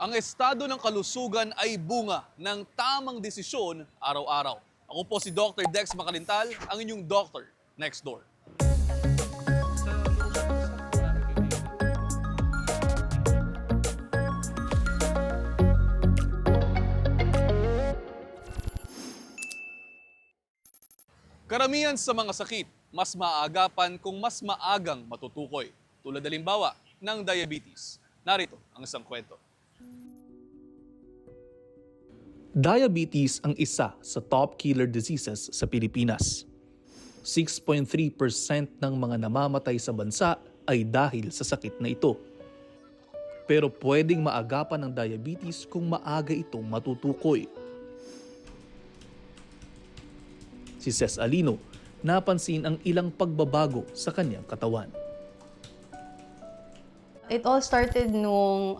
Ang estado ng kalusugan ay bunga ng tamang desisyon araw-araw. Ako po si Dr. Dex Macalintal, ang inyong doctor next door. Karamihan sa mga sakit, mas maaagapan kung mas maagang matutukoy. Tulad halimbawa ng diabetes. Narito ang isang kwento. Diabetes ang isa sa top killer diseases sa Pilipinas. 6.3% ng mga namamatay sa bansa ay dahil sa sakit na ito. Pero pwedeng maagapan ng diabetes kung maaga itong matutukoy. Si Ces Alino, napansin ang ilang pagbabago sa kanyang katawan. It all started nung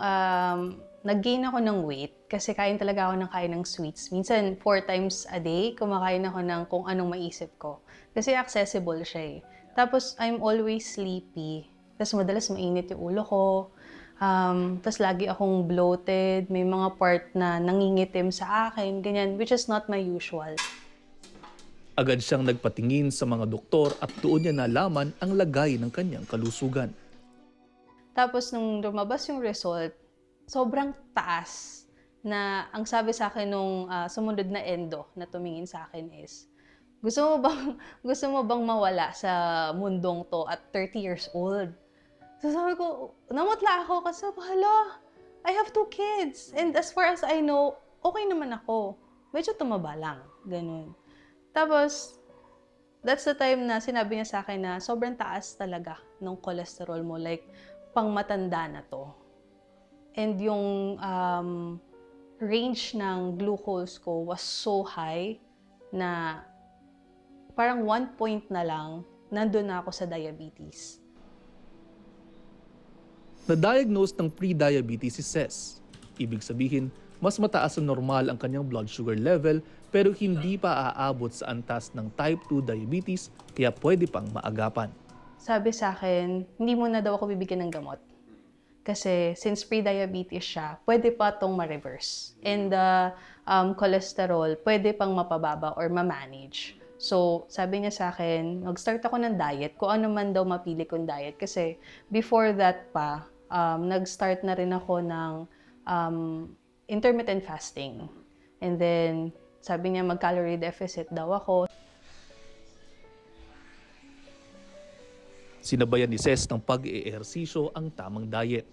nag-gain ako ng weight kasi kain talaga ako ng kain ng sweets. Minsan 4 times a day, kumakain ako ng kung anong maisip ko. Kasi accessible siya eh. Tapos I'm always sleepy. Tapos madalas mainit yung ulo ko. Tapos lagi akong bloated. May mga part na nangingitim sa akin, ganyan, which is not my usual. Agad siyang nagpatingin sa mga doktor at doon niya nalaman ang lagay ng kanyang kalusugan. Tapos nung lumabas yung result, sobrang taas na ang sabi sa akin nung sumunod na endo na tumingin sa akin is, gusto mo bang mawala sa mundong to at 30 years old? So sabi ko, namutla ako kasi hala, I have 2 kids. And as far as I know, okay naman ako. Medyo tumaba lang, ganun. Tapos, that's the time na sinabi niya sa akin na sobrang taas talaga ng cholesterol mo. Like, pang matanda na to. And yung range ng glucose ko was so high na parang 1 point na lang, nandun na ako sa diabetes. Na-diagnose ng pre-diabetes si Ces. Ibig sabihin, mas mataas sa normal ang kanyang blood sugar level pero hindi pa aabot sa antas ng type 2 diabetes kaya pwede pang maagapan. Sabi sa akin, hindi mo na daw ako bibigyan ng gamot. Kasi since pre-diabetes siya, pwede pa itong ma-reverse. And the cholesterol, pwede pang mapababa or ma-manage. So, sabi niya sa akin, mag-start ako ng diet, kung ano man daw mapili kong diet. Kasi before that pa, nag-start na rin ako ng intermittent fasting. And then, sabi niya mag-calorie deficit daw ako. Sinabayan ni Ces ng pag-eehersisyo ang tamang diet.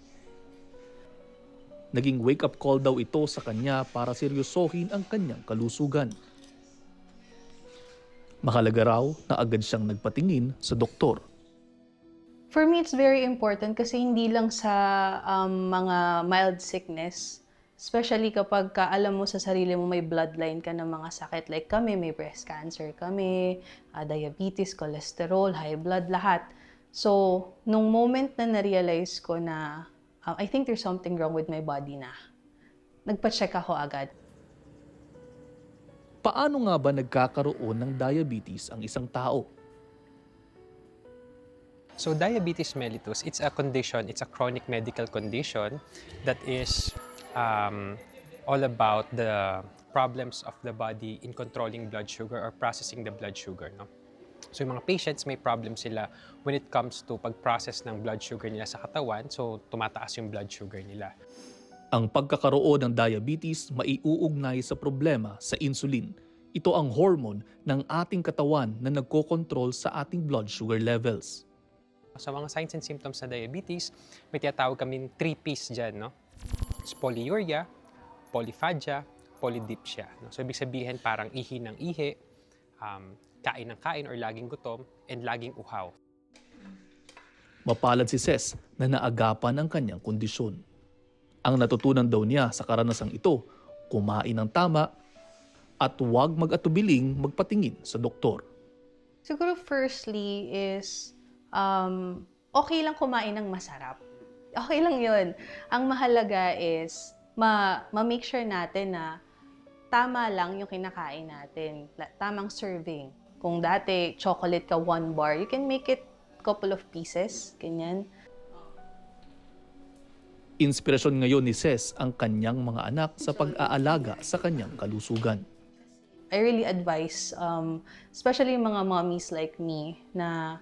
Naging wake-up call daw ito sa kanya para seryosohin ang kanyang kalusugan. Mahalaga raw na agad siyang nagpatingin sa doktor. For me, it's very important kasi hindi lang sa mga mild sickness, especially kapag alam mo sa sarili mo may bloodline ka ng mga sakit. Like kami, may breast cancer kami, diabetes, cholesterol, high blood, lahat. So, nung moment na na-realize ko na I think there's something wrong with my body na, nagpa-check ako agad. Paano nga ba nagkakaroon ng diabetes ang isang tao? So diabetes mellitus, it's a condition, it's a chronic medical condition that is all about the problems of the body in controlling blood sugar or processing the blood sugar. No? So yung mga patients may problem sila when it comes to pag-process ng blood sugar nila sa katawan, so tumataas yung blood sugar nila. Ang pagkakaroon ng diabetes maiuugnay sa problema sa insulin. Ito ang hormone ng ating katawan na nagkokontrol sa ating blood sugar levels. Sa mga signs and symptoms sa diabetes, may tinatawag kaming 3 Ps dyan. No? It's polyuria, polyphagia, polydipsia. No? So ibig sabihin parang ihi ng ihi, kain ng kain or laging gutom, and laging uhaw. Mapalad si Ces na naagapan ang kanyang kondisyon. Ang natutunan daw niya sa karanasang ito, kumain ng tama at huwag mag-atubiling magpatingin sa doktor. Siguro firstly is, okay lang kumain ng masarap. Okay lang yun. Ang mahalaga is, ma-make sure natin na tama lang yung kinakain natin. Tamang serving. Kung dati chocolate ka 1 bar, you can make it couple of pieces. Ganyan. Inspirasyon ngayon ni Ces ang kanyang mga anak sa pag-aalaga sa kanyang kalusugan. I really advise, especially yung mga mommies like me, na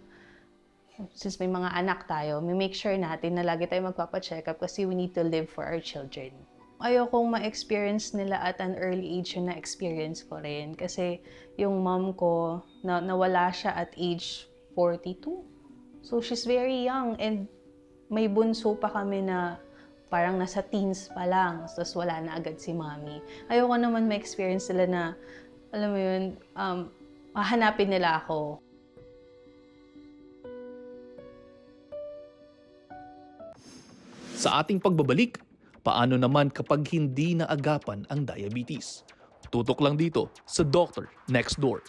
since may mga anak tayo, may make sure natin na lagi tayo magpapacheck up kasi we need to live for our children. Ayokong ma-experience nila at an early age yung na-experience ko rin. Kasi yung mom ko, nawala siya at age 42. So she's very young and may bunso pa kami na parang nasa teens pa lang. Tapos wala na agad si mommy. Ayoko naman ma-experience nila na, alam mo yun, hahanapin nila ako. Sa ating pagbabalik, paano naman kapag hindi naagapan ang diabetes? Tutok lang dito sa Doctor Next Door.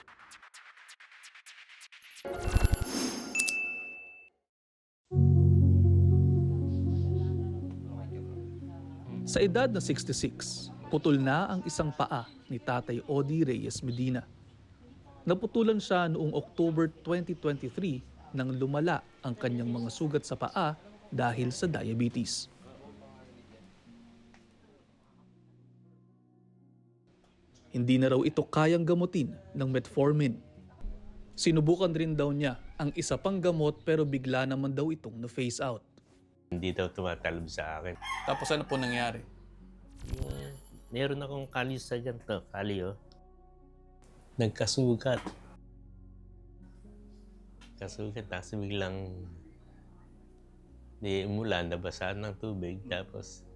Sa edad na 66, putol na ang isang paa ni Tatay Odi Reyes Medina. Naputulan siya noong October 2023 nang lumala ang kanyang mga sugat sa paa dahil sa diabetes. Hindi na raw ito kayang gamutin ng metformin. Sinubukan rin daw niya ang isa pang gamot pero bigla naman daw itong na-phase out. Hindi daw tumatalab sa akin. Tapos ano po nangyari? Meron akong kalis sa ganito, kalyo. Nagkasugat. Tapos biglang umulan, nabasaan ng tubig, tapos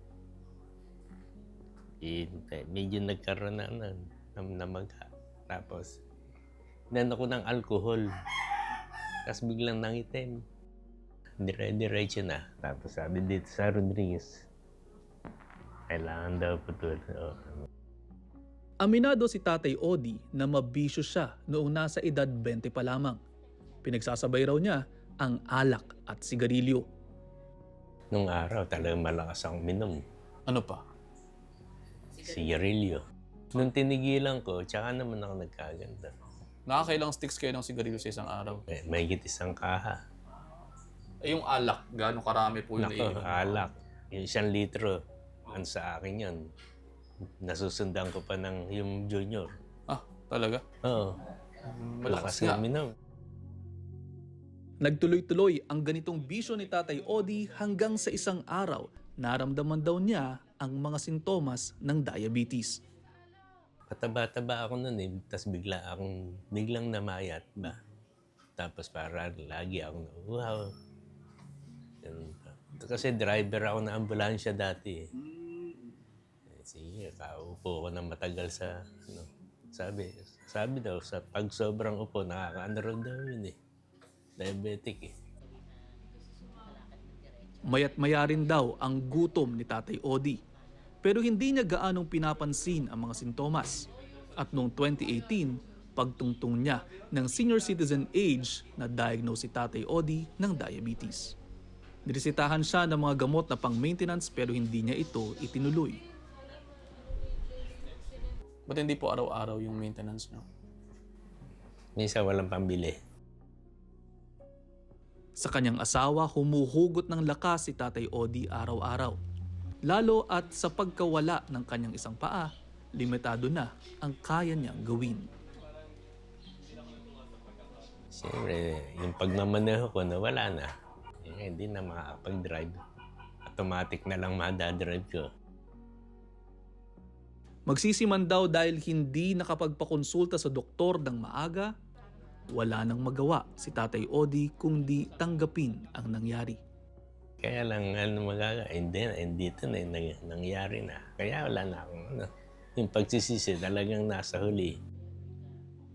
medyo nagkaroon na maga. Tapos, ako ng alcohol. Tapos biglang nangitim. Dire-diretso na. Tapos sabi dito sa Rodriguez, kailangan daw putol. Aminado si Tatay Odi na mabisyo siya noong nasa edad 20 pa lamang. Pinagsasabay raw niya ang alak at sigarilyo. Nung araw, talagang malakas akong minom. Ano pa? Sigarilyo. Nung tinigilan ko, tsaka naman ako nagkaganda. Nakakailang sticks kayo ng sigarilyo sa isang araw? Mahigit isang kaha. Yung alak, gaano karami po yung Nako, alak. Yung 1 litro, ang sa akin yun. Nasusundan ko pa ng yung junior. Ah, talaga? Oo. Malakas nga. minom. Nagtuloy-tuloy ang ganitong bisyo ni Tatay Odi hanggang sa isang araw naramdaman daw niya ang mga sintomas ng diabetes. Pataba-taba ako nun tapos biglang namayat ba. Tapos para lagi ako nauuhaw. Kasi driver ako ng ambulansya dati. Sige, kaupo ko ng matagal sa, sabi daw, sa pag sobrang upo, nakaka-underroad daw yun Diabetic Mayat-maya rin daw ang gutom ni Tatay Odi. Pero hindi niya gaanong pinapansin ang mga sintomas. At noong 2018, pagtungtong niya ng senior citizen age na diagnose si Tatay Odi ng diabetes. Niresetahan siya ng mga gamot na pang-maintenance pero hindi niya ito itinuloy. Ba't hindi po araw-araw yung maintenance nyo? Minsan walang pambili. Sa kanyang asawa, humuhugot ng lakas si Tatay Odi araw-araw. Lalo at sa pagkawala ng kanyang isang paa, limitado na ang kaya niyang gawin. Siyempre, yung pagmamaneho ko nawala na. Hindi na makakapag-drive. Automatic na lang madadrive ko. Magsisiman daw dahil hindi nakapagpakonsulta sa doktor ng maaga, wala nang magawa si Tatay Odi kundi tanggapin ang nangyari. Kaya lang, hindi ito na nangyari na. Kaya wala na akong yung pagsisisi talagang nasa huli.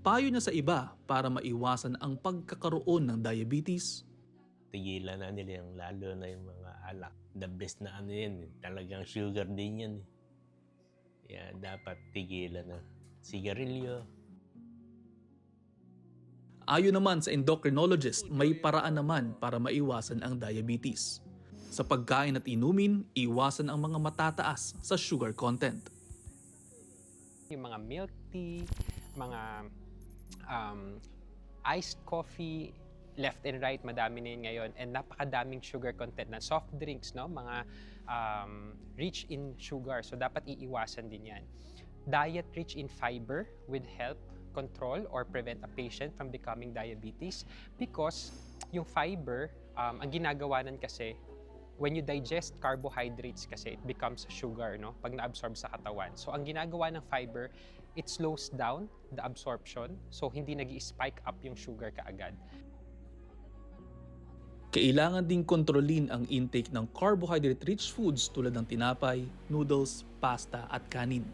Payo niya sa iba para maiwasan ang pagkakaroon ng diabetes. Tigilan na nila yung lalo na yung mga alak. The best na talagang sugar din yan. Kaya dapat tigilan na. Sigarilyo. Ayon naman sa endocrinologist, may paraan naman para maiwasan ang diabetes. Sa pagkain at inumin, iwasan ang mga matataas sa sugar content. Yung mga milk tea, mga iced coffee, left and right, madami na yun ngayon. And napakadaming sugar content na soft drinks, no? Mga rich in sugar. So dapat iiwasan din yan. Diet rich in fiber would help control or prevent a patient from becoming diabetes because yung fiber, ang ginagawa nun kasi, when you digest carbohydrates kasi, it becomes sugar, no? Pag na-absorb sa katawan. So ang ginagawa ng fiber, it slows down the absorption, so hindi nag-i-spike up yung sugar kaagad. Kailangan ding kontrolin ang intake ng carbohydrate-rich foods tulad ng tinapay, noodles, pasta at kanin.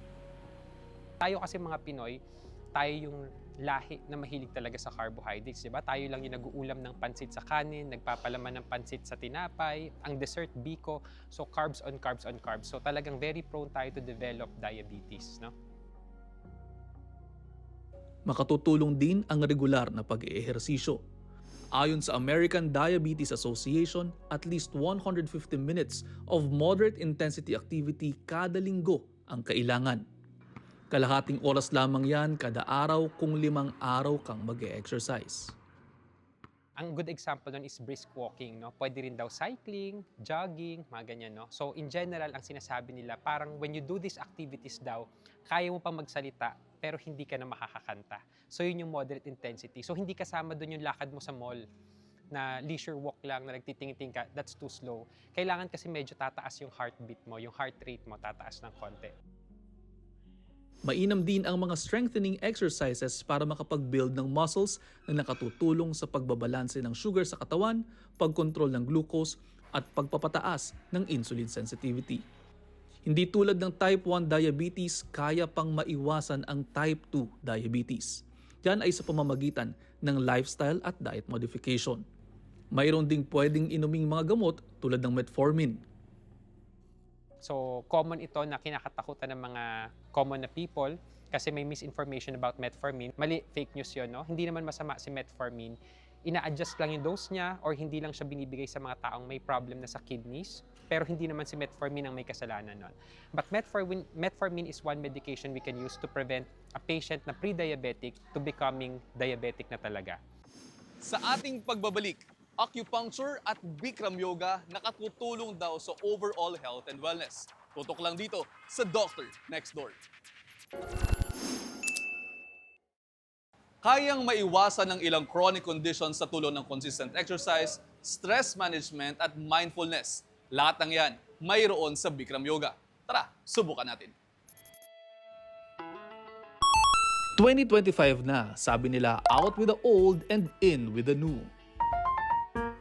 Tayo kasi mga Pinoy, tayo yung lahi na mahilig talaga sa carbohydrates, di ba? Tayo lang yung nag-uulam ng pansit sa kanin, nagpapalaman ng pansit sa tinapay, ang dessert biko, so carbs on carbs on carbs. So talagang very prone tayo to develop diabetes, no? Makatutulong din ang regular na pag-eehersisyo. Ayon sa American Diabetes Association, at least 150 minutes of moderate intensity activity kada linggo ang kailangan. Kalahating oras lamang yan kada araw kung 5 araw kang mag-e-exercise. Ang good example nun is brisk walking, no? Pwede rin daw cycling, jogging, mga ganyan, no? So in general, ang sinasabi nila, parang when you do these activities daw, kaya mo pang magsalita, pero hindi ka na makakakanta. So yun yung moderate intensity. So hindi kasama dun yung lakad mo sa mall na leisure walk lang, na nagtitingin ka, that's too slow. Kailangan kasi medyo tataas yung heartbeat mo, yung heart rate mo tataas ng konti. Mainam din ang mga strengthening exercises para makapag-build ng muscles na nakatutulong sa pagbabalanse ng sugar sa katawan, pagkontrol ng glucose, at pagpapataas ng insulin sensitivity. Hindi tulad ng type 1 diabetes, kaya pang maiwasan ang type 2 diabetes. Yan ay sa pamamagitan ng lifestyle at diet modification. Mayroon ding pwedeng inuming mga gamot tulad ng metformin. So, common ito na kinakatakutan ng mga common na people kasi may misinformation about metformin. Mali, fake news yun, no? Hindi naman masama si metformin. Ina-adjust lang yung dose niya or hindi lang siya binibigay sa mga taong may problem na sa kidneys. Pero hindi naman si metformin ang may kasalanan nun. But metformin is one medication we can use to prevent a patient na pre-diabetic to becoming diabetic na talaga. Sa ating pagbabalik, acupuncture at Bikram Yoga nakatutulong daw sa overall health and wellness. Tutok lang dito sa Doctor Next Door. Kayang maiwasan ng ilang chronic conditions sa tulong ng consistent exercise, stress management at mindfulness. Lahat ng yan mayroon sa Bikram Yoga. Tara, subukan natin. 2025 na, sabi nila, out with the old and in with the new.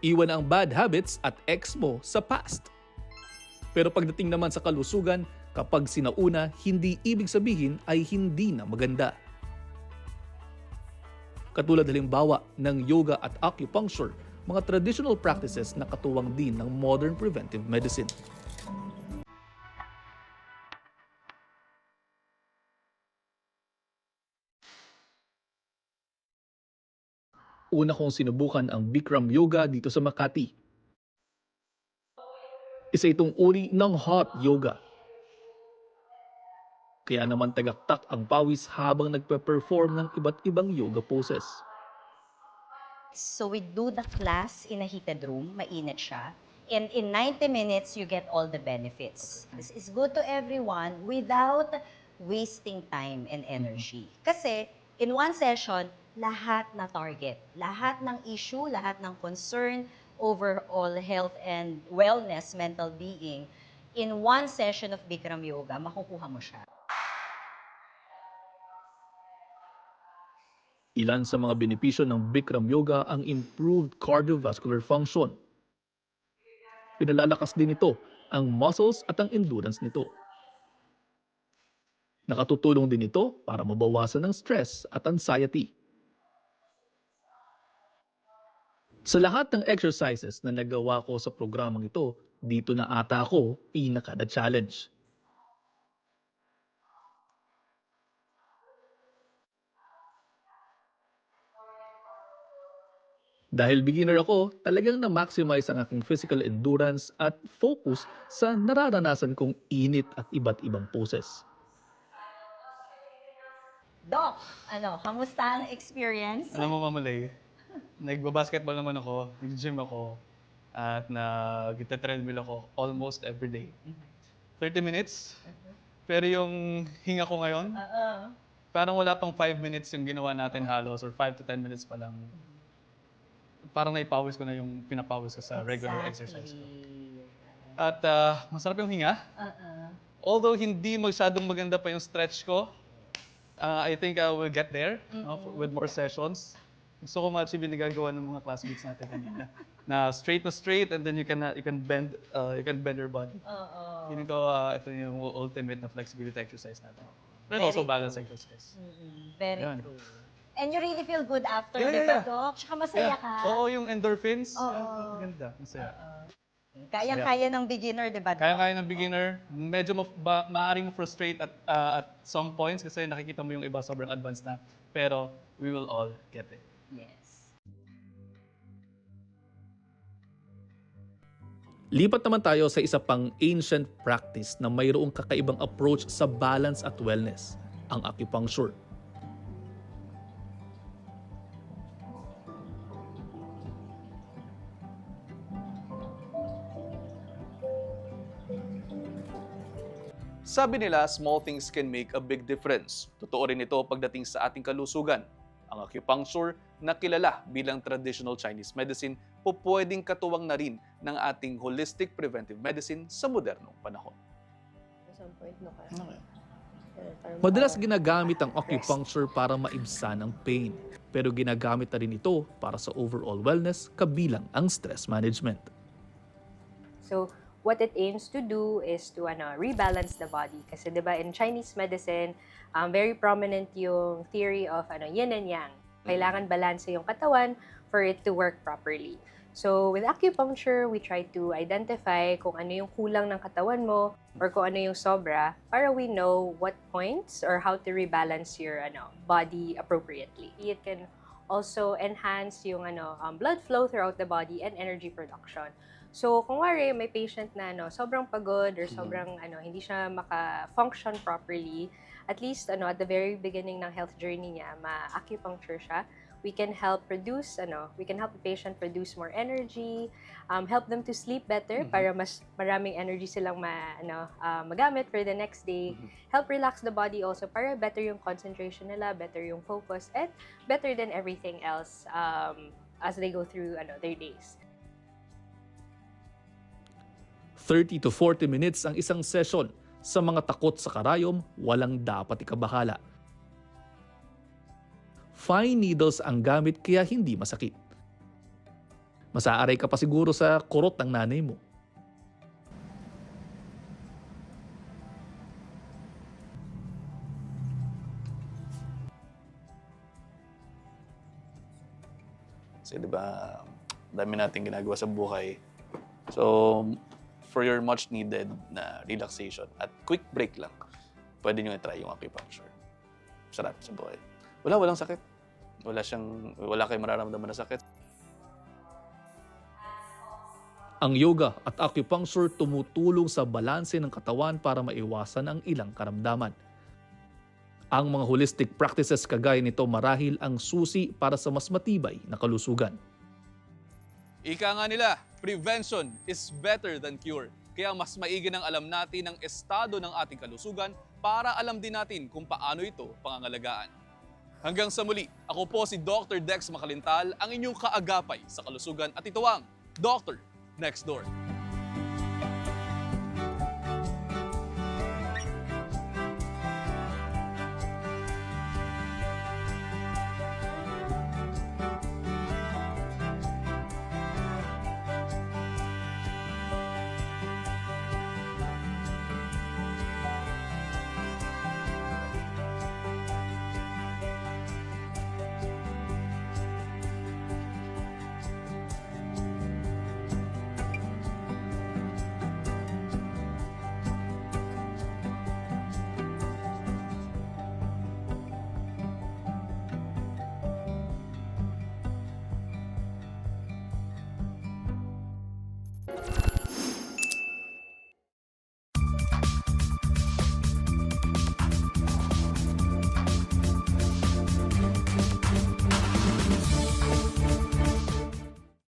Iwan ang bad habits at ex mo sa past. Pero pagdating naman sa kalusugan, kapag sinauna, hindi ibig sabihin ay hindi na maganda. Katulad halimbawa ng yoga at acupuncture, mga traditional practices na katuwang din ng modern preventive medicine. Una kong sinubukan ang Bikram Yoga dito sa Makati. Isa itong uri ng hot yoga. Kaya naman tagaktak ang pawis habang nagpe-perform ng iba't ibang yoga poses. So we do the class in a heated room, mainit siya. And in 90 minutes, you get all the benefits. This is good to everyone without wasting time and energy. Kasi in one session, lahat na target, lahat ng issue, lahat ng concern, overall health and wellness, mental being, in one session of Bikram Yoga, makukuha mo siya. Ilan sa mga benepisyo ng Bikram Yoga ang improved cardiovascular function. Pinalalakas din ito ang muscles at ang endurance nito. Nakatutulong din ito para mabawasan ng stress at anxiety. Sa lahat ng exercises na nagawa ko sa programang ito, dito na ata ako pinaka-challenge. Dahil beginner ako, talagang na-maximize ang aking physical endurance at focus sa nararanasan kong init at iba't ibang poses. Doc, kamusta ang experience? Alam mo, Mamalay, nagbabasketball naman ako, nag-gym ako. At nag-treadmill ako almost every day. 30 minutes. Pero yung hinga ko ngayon, parang wala pang 5 minutes yung ginawa natin halos or 5 to 10 minutes pa lang. Parang naipawis ko na yung pinapawis ko sa regular exercise ko. At masarap yung hinga. Although hindi masyadong maganda pa yung stretch ko, I think I will get there with more sessions. Gusto ko ma-achieve yung nagagawa ng mga classmates natin kanina. Na straight and then you can bend your body. Feeling ko ito yung ultimate na flexibility exercise natin. But also balance exercise. Very Yan. true. And you really feel good after, Yeah, di yeah, ba, yeah. Doc? Tsaka masaya ka. Oo, yung endorphins. Oo. Maganda. Masaya. Kaya ng beginner, di ba, Doc? Kaya ng beginner, medyo maaaring frustrate at some points kasi nakikita mo yung iba sobrang advanced na. Pero we will all get it. Yes. Lipat naman tayo sa isa pang ancient practice na mayroong kakaibang approach sa balance at wellness, ang acupuncture. Sabi nila, small things can make a big difference. Totoo rin ito pagdating sa ating kalusugan. Ang acupuncture, na kilala bilang traditional Chinese medicine, pwedeng katuwang na rin ng ating holistic preventive medicine sa modernong panahon. Madalas ginagamit ang acupuncture para maibsan ang pain, pero ginagamit na rin ito para sa overall wellness kabilang ang stress management. So, what it aims to do is to rebalance the body. Kasi 'di ba in Chinese medicine, very prominent yung theory of yin and yang. Kailangan balanse yung katawan for it to work properly. So, with acupuncture, we try to identify kung ano yung kulang ng katawan mo or kung ano yung sobra para we know what points or how to rebalance your body appropriately. It can also enhance yung blood flow throughout the body and energy production. So, kung wari, may patient na sobrang pagod or sobrang hindi siya maka-function properly, at least at the very beginning ng health journey niya, ma-acupuncture siya, we can help the patient produce more energy, help them to sleep better para mas maraming energy silang magamit for the next day, help relax the body also para better yung concentration nila, better yung focus, and better than everything else as they go through their days. 30 to 40 minutes ang isang session. Sa mga takot sa karayom, walang dapat ikabahala. Fine needles ang gamit kaya hindi masakit. Masaaray ka pa siguro sa kurot ng nanay mo. Kasi di ba, dami nating ginagawa sa buhay. So, for your much needed na relaxation at quick break lang, pwede nyo i-try yung acupuncture. Sarap sa buhay. Walang sakit. Wala kayong mararamdaman na sakit. Ang yoga at acupuncture tumutulong sa balanse ng katawan para maiwasan ang ilang karamdaman. Ang mga holistic practices kagaya nito marahil ang susi para sa mas matibay na kalusugan. Ika nga nila, prevention is better than cure. Kaya mas maigi nang alam natin ang estado ng ating kalusugan para alam din natin kung paano ito pangangalagaan. Hanggang sa muli, ako po si Dr. Dex Makalintal, ang inyong kaagapay sa kalusugan at ito ang Dr. Next Door.